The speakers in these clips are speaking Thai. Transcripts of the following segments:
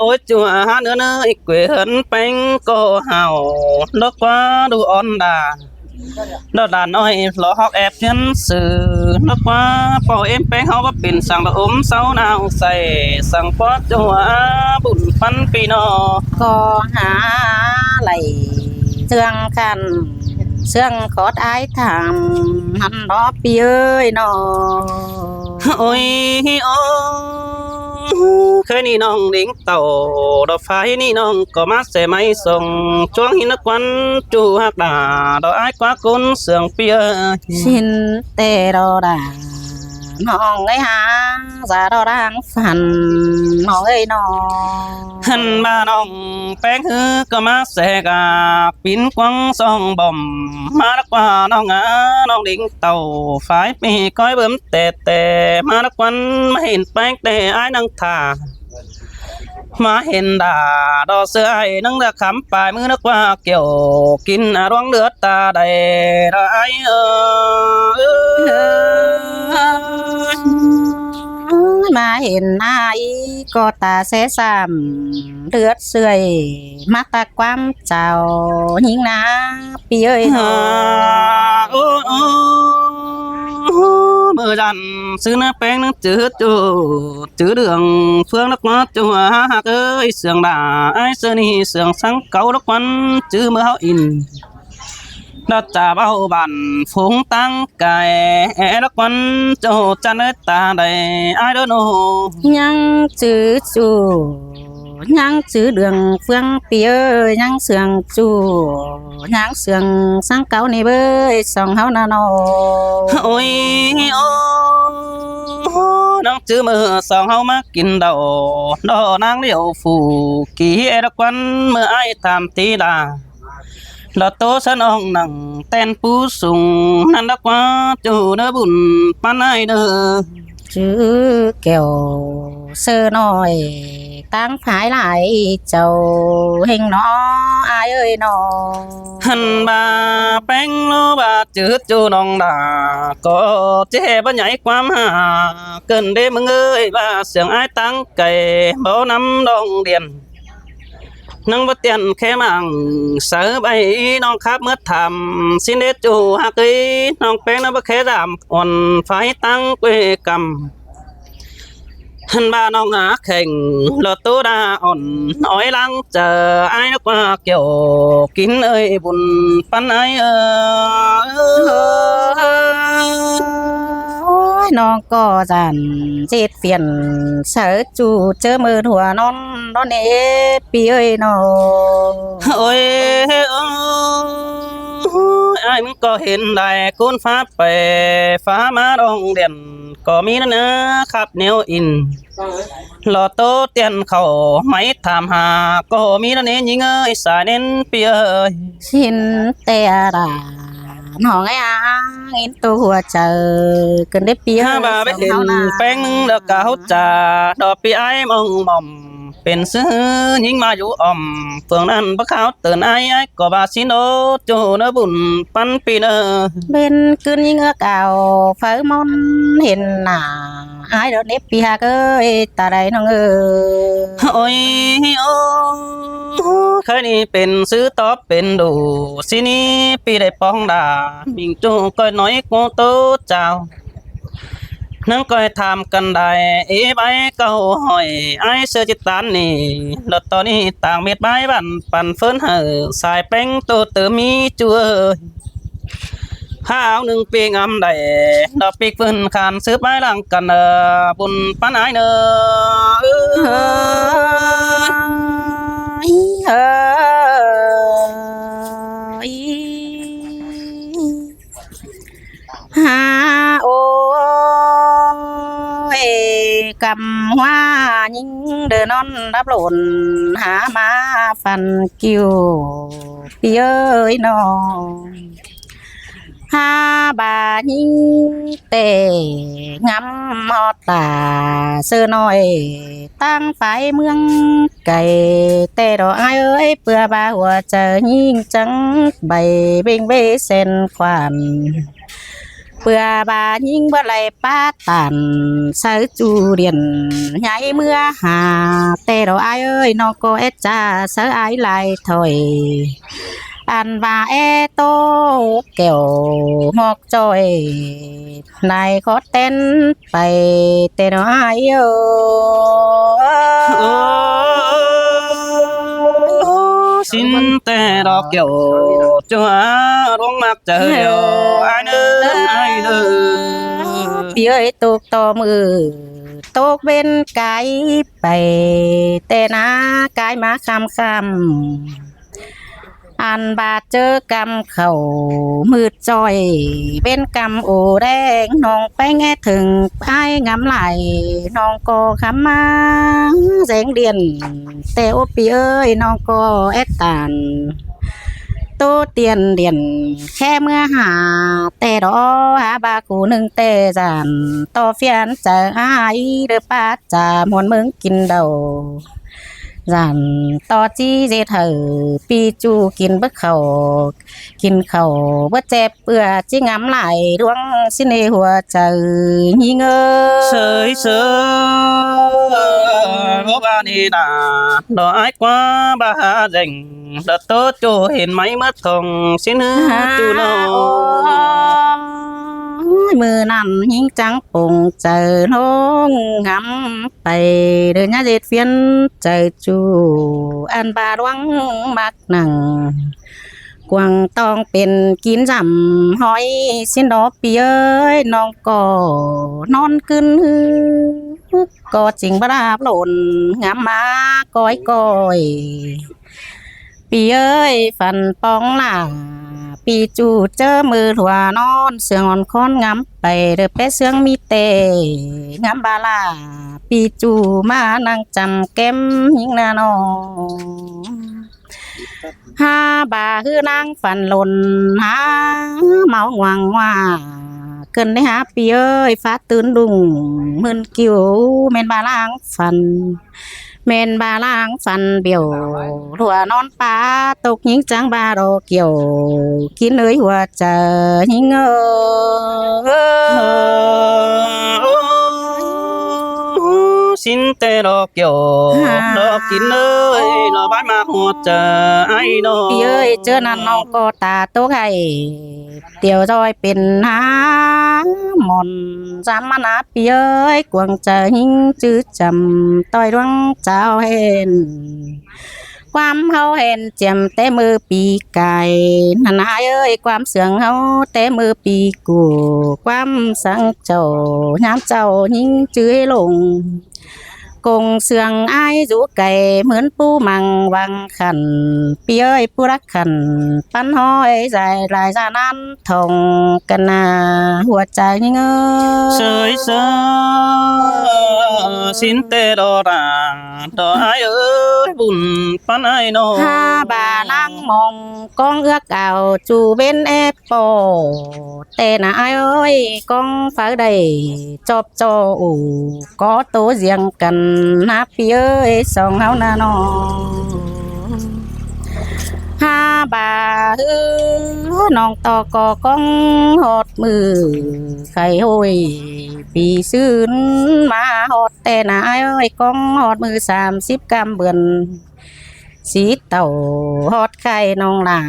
ôi chùa nữa nơi quê hấn bánh cô hào đó quá đủ on đà đó đàn nói lo học ép nhân sự đó quá bỏ em bánh họ bắt bình sang đó ốm sáu nào say sang quá chùa bùn phân pino ก็หาไหลเสื่องคันเสื่องขอดอายทำหันรอปีเอ้ยนอ ôi ô khơi ni nong đỉnh tàu đó phải ni nong có mát xe máy sông chuông hi nước quán chu hạc đà đó ai quá cún sườn pia ชินเตรอดาน้องไอ้หาสาดอดังฝันน้องเอ้ยนอ hân ba nong bén hư có mát xe gà pin quăng sông bom má đất qua nong nong đỉnh tàu phải mi coi bướm tè tè má đất quán mà hình bánh tè ai năng thả mà hiện đà đò xưa ai nâng đã khám bài mưa nước qua kiểu kín đoán nước ta đầy đó aiมาเห็นหน้าอีก็ตาเสสามเลือดเสื่อยมาตาความเจ้ายิงนาปีเอ้ยนอ mưa dần xứ nó bén nó chữ đường phương nước mắt chùa hạc ơi sườn đà ai sơn đi sườn sáng cấu đất quán chữ mưa háo in đất trà bao bản phúng tăng cài đất quán cho chăn ơi ta đầy ai đó nô ยังจื้อจูยังจื้อเดืองเฟืองปีเอ้ยยังเสืองจูยังเสืองสังเก่านี่เบ้ยสองเฮานาโน ôi nắng chữ mưa song hao mắc kín đầu đó nắng liều phủ ký đất quán mưa ai tham tí đà đó tố sân ông nằng ten phú sùng nan đã quá chủ đỡ bùn pan ai đỡ จื้อแก้วเสื้อน้อยตั้งผายหลายเจ้าเฮงน้ออายเอ้ยน้อ hân bà bánh lô bà chữ chú nong đà có chế bà nhảy quam hà cần đêm mừng ơi bà sướng ai tăng cày bao năm đông điền nâng bất tiền khé mạng sở bay nong khắp mất thầm xin đế chủ hạ cây nong bánh nó bất khé giảm còn phải tăng quê cầm hân ba nong á khỉnh lọt tố đa ổn nói lăng chờ ai nó qua kiểu kín ơi buồn pan ai โอ้ยน้องก็จันเจ็ดเปลี่ยนเสือจูเจอมือหัวนอนนอนเอปีเอ้ยน้อ ôi aiมึงก็เห็นได้คุณฟ้าไปฟ้ามาดองเด่นก็มีนั่นนะครับแนวอินหล่อโตเตียนเขาไม่ถามหาก็มีนั่นเองยิงเอ้ยสายเน้นเปียเอ้ย ชินเตะดาน้องไอ้อาอินตัวหัวเจอกันได้ปี ถ้าบ่าไปเห็นแป้งนึงแล้วก็เขาจ่าดอกปีไอ้มองหม่อมเป็นซื้อยิงมาอยู่อ่อมเฟืองนั้นพระเขาเตือนไอ้ก็บาสิโนโจเนบุญปันปีเนอ bên cơn những ước ảo phớ môn hiện nà ai đó nếp pi hạc ơi ta đây nó ngơ โอ้ยโอ้เคยนี่เป็นซื้อตอบเป็นดูสินี่ปีได้ปองดามิงจูก้อยน้อยกูโตเจ้านั่งก้อยทำกันได้เอใบเก่าหอยไอเสื้อจิตตันนี่แล้วตอนนี้ต่างเม็ดใบบันปั่นเฟินเหอสายแป้งโตเติมมีจัวข้าวหนึ่งปีงำได้ดอกปีกเฟินขานซื้อใบหลังกันบุญปันไอเนอ ha ôi cầm hoa những đứa non đáp lộn há má phần kiều pi ơi nó ha bà những tề ngắm hót tà sơ nói tăng phải mương cày tề đó ai ơi bữa baหัวเจอยิ่งจังใบเบ่งเบsen khoản เปื่อบายิงบ่ไหลป้าตันใส่จูเรียนใหญ่เมื่อหาแต่เราอายเอ้ยน้องก็เอจ้าเสืออายไหลถอยอันว่าเอโตแก้วหอกจอยนายขอเต้นไปแต่เราอายเอ้ย xin tê đọc kiểu chúa rong mặc chờ điều ai nữa ai nữa พี่เอ้ยตกต่อมือตกเป็นไก่ไปแต่นะกายมาคำอันบาดเจอกำเข่ามืดจอยเป็นกำโอแดงน้องไปแง่ถึงไอ้งำไหลน้องก็คำมาแสงเดียนแต่โอปีเอ้ยน้องก็แอดตานโตเตียนเดียนแค่เมื่อหาแต่รอหาบาคูหนึ่งแต่จันต่อเฟียนจะหายเดือป้าจะมวนมึงกินเดาจันต่อจี้เจเธอปีจูกินเบิกเขากินเขาเบิดเจ็บเปื่อจี้งำไหลดวงสิในหัวใจยิงsơi sơi có ba đi đà đó ai quá ba dành đợt tốt cho hiện máy mất thòng xin chú nó มือนั่นยิงจังปุ่งเจอน้องงำไปเดินยาเจ็ดเฟียนใจจูอันบาดวังมักหนังกวางต้องเป็นกินจำหอยสินดอกปีเอ้ยน้องก็นอนขึ้นก็จริงบราบหล่นงามมาก้อยก้อยปีเอ้ยฝันปองหน้าปีจูเจอมือหัวนอนเสืองอ่อนค้อนงำไปเด้อเป๊ะเสืองมีเตงำบาลาปีจูมานั่งจำแก้มยิงนาน้องหาบาคือนางฝันหล่นหาเมาหวังว่าเกินได้หาปีเอ้ยฟ้าตื่นดุงมึนกิ้วเมนบาลางฝันเมนบาลางฟันเบี้ยวหัวนอนป้าตกยิงจังบาโรเกี่ยวกินเลยหัวใจยิงxin tê đọc kiểu đọc kín ơi nó bãi mà hột chờ ai đó พี่เอ้ยเจอนั่นน้องก็ตาโตไข่เตียวจอยเป็นหาหมอนจำมานาพี่เอ้ยกวางใจหิงจื้อจำต้อยดวงเจ้าเห็นความเฮาเห็นเจียมแต่มือปีไก่นันหายเอ้ยความเสืองเฮาแต่มือปีกูความสังเจ้าย้ำเจ้าหิงจื้อลงกงเสืองไอ้จูไก่เหมือนปูมังวังขันปีเอ้ยผู้รักขันปั้นห้อยใจลายจานั้นทองกันนาหัวใจยิงsơi sơi xin tê đo đà đo ai ơi buồn pan ai nó ห้าบาลังมองกองเอื้อเก่าจูเบนแอปโปแต่น่ะไอ้เอ้ยกองฟ้าใดจอบโจอูก็โตเสียงกันนะพี่เอ้ยสองเฮานาน้องห้าบาน้องต่อกอกองหอดมือไข่ห้อยปีซื้นมาหอดแต่น่ะไอ้เอ้ยกองหอดมือ30 กำเบือนสีเต่าหอดไข่น้องหลา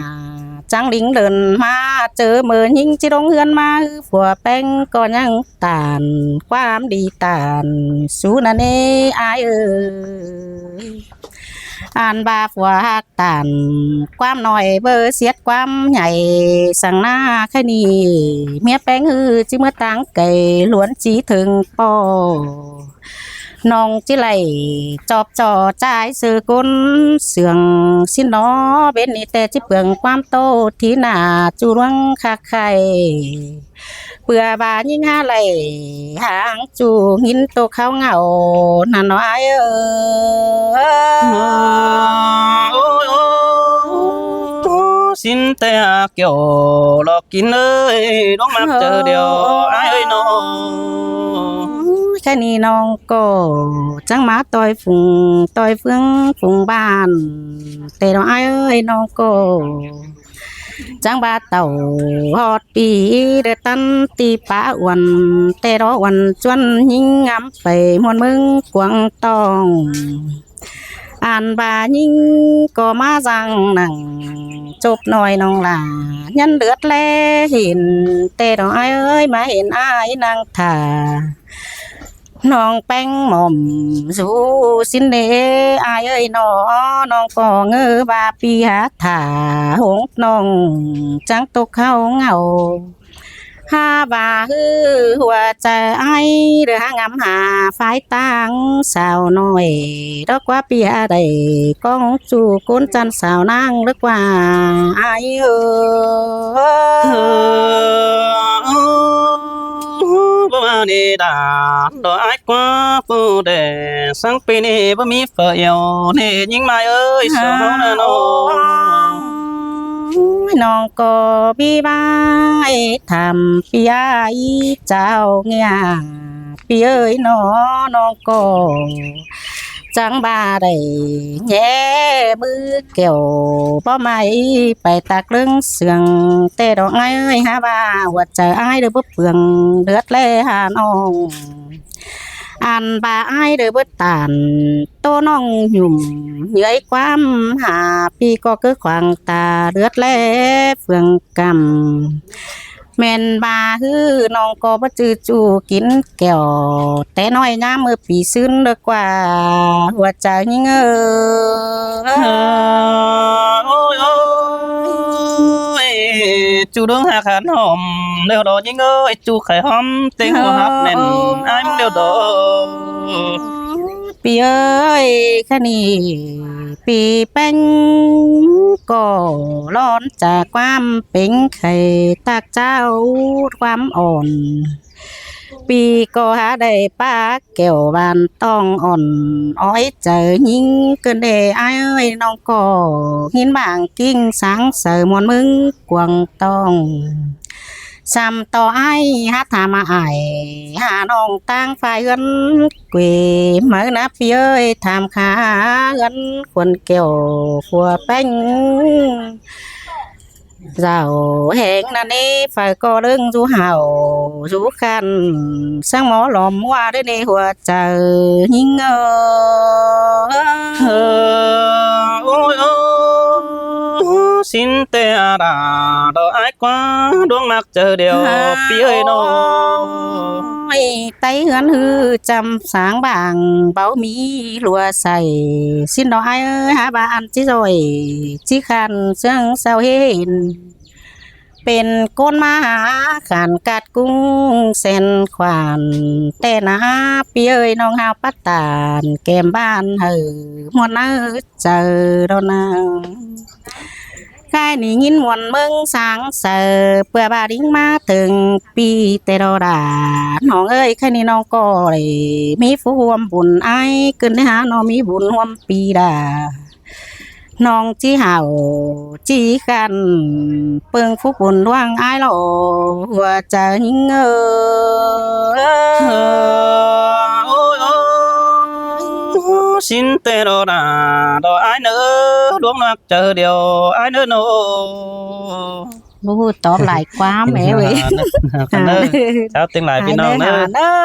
จังลิงเดินมาเจอมือยิงจิรงเฮือนมาผัวแป้งก็ยังตานความดีตานสู้นะเนอายเอ้ยอ่านบาผัวหักตานความหน่อยเบอร์เสียดความใหญ่สั่งหน้าแค่นี้เมียแป้งจิเมื่อตังไก่ล้วนจีถึงปอน้องจิไหลจอบจ่อจ่ายซื้อกุนเสืองสินนอเป็นนี่แต่จิเปลืองความโตที่หน้าจูรวงคักไข่เปื่อบายิ่งหาไหลหางจูหินโตเขาเหงานั่นน้อยxin tê kiểu đọc kín ơi đóng mặt chờ điều ai ơi nó แค่นี้น้องก็จังมาต่อยฝุ่งต่อยเฟืองฝุ่งบ้านแต่เราไอ้เอ้ยน้องก็ จังบาเต่าฮอดปีเดอตันตีป้าอ้วันแต่รอวันจวนยิงงำไปมวนมึงกวางตองอ่านบายิงก็มาจังหนังจบหน่อยน้องหลายันเดือดแลเห็นแต่ดอกอ้ายเอ้ยมาเห็นอ้ายนางถ่าน้องแป้งหม่อมสู่สินเดอายเอ้ยน้องก็เงอบาปีหาถ่าหงน้องจังตกเข้าเหงาหาบาฮือหัวใจไอ้เรือหางำหาฝ่ายตังสาวน้อยดอกว่าเปียใดก้องจู่ก้นจันสาวนางลึกว่าไอ้บ่มานี่ดาดอกอ้ายกว่าผู้ใดสังปีนี้บ่มีเฟอเอวนี่ยิงมาเอ้ยสาวนาโน น้องก็บีบายทำปียเจ้าเงียปีเอ้ยน้องก็จังบาได้แย่มือเกี่ยวป้อไม่ไปตักเรื่องเสียงแต่ดอกไงเอ้ยหาบ่าหัวใจอ้ายเด้อบ่เปลืองเดือดแลหาน้องอันบาอ้ายเด้อบ่ตานโตน้องหยุ่มเหนื่อยความหาปีก็คือขวางตาเลือดแลเฟืองกำแม่นบาฮือน้องก็บ่จื้อจูกินแก้วแต่น้อยยามมือปีซึ้นเด้อกว่าหัวใจยิงโอ้ยโอ้ยจูđương hạ khán hòm đều đó những ơi chú khải hòm tiếng của hát nền anh đều đó ปีเอ้ยคะนี่ปีแป้งก็ร้อนจากความเป็นไข่ตากเจ้าความอ่อนปีก็หาได้ป้าแก้วบานต้องอ่อนอ้อยเจอยิ่งเกินเดอ้ายเอ้ยน้องก็หินบางกิ้งสังเสมวนมึงกวางต้องซ้ำต่อไอ้หาถามาไอหาน้องตั้งฝ่ายเงินเกวเมื่อนับเย้ยถามขาเงินควรเกี่ยวขัวแป้งเจ้าแหงนั่นนี่ฝ่ายก็เรื่องจูเห่าจูคันสร้างหมอหลอมว่าได้ในหัวใจยิ่งôi ôi xin tê đà đồ ai quá đuông mặc chờ điều phía ơi nó ไต้เฮือนฮือจำสางบางเบามีลัวใส่สิ้นดอกไอ้หาบานจิจอยจิคันเสื่องเศร้าเห็นเป็นก้นมาหาขันกัดกุ้งเส้นขวานแต่นาปีเอ้ยน้องหาวปัตตานแก้มบ้านเหือมวนน้าเจอดอนางกายนี่ยินมวนเมืองสางเสือเปื่อบาดิ้งมาถึงปีแต่ดอดาน้องเอ้ยแค่นี้น้องก็เลยมีผู้ร่วมบุญไอ้เกินได้หาน้องมีบุญร่วมปีดาน้องจีเห่าจีกันเปิงผู้บุญร่วงไอ้หล่อหัวใจยิงôi ôi xin tê đồ đà đồ ai nữa đuông mặc chờ điều ai nữa nô บูตอบหลายความแม่เว้ย chào tiếng lại หา พี่น้อง เด้อ เด้อ หาเด้อ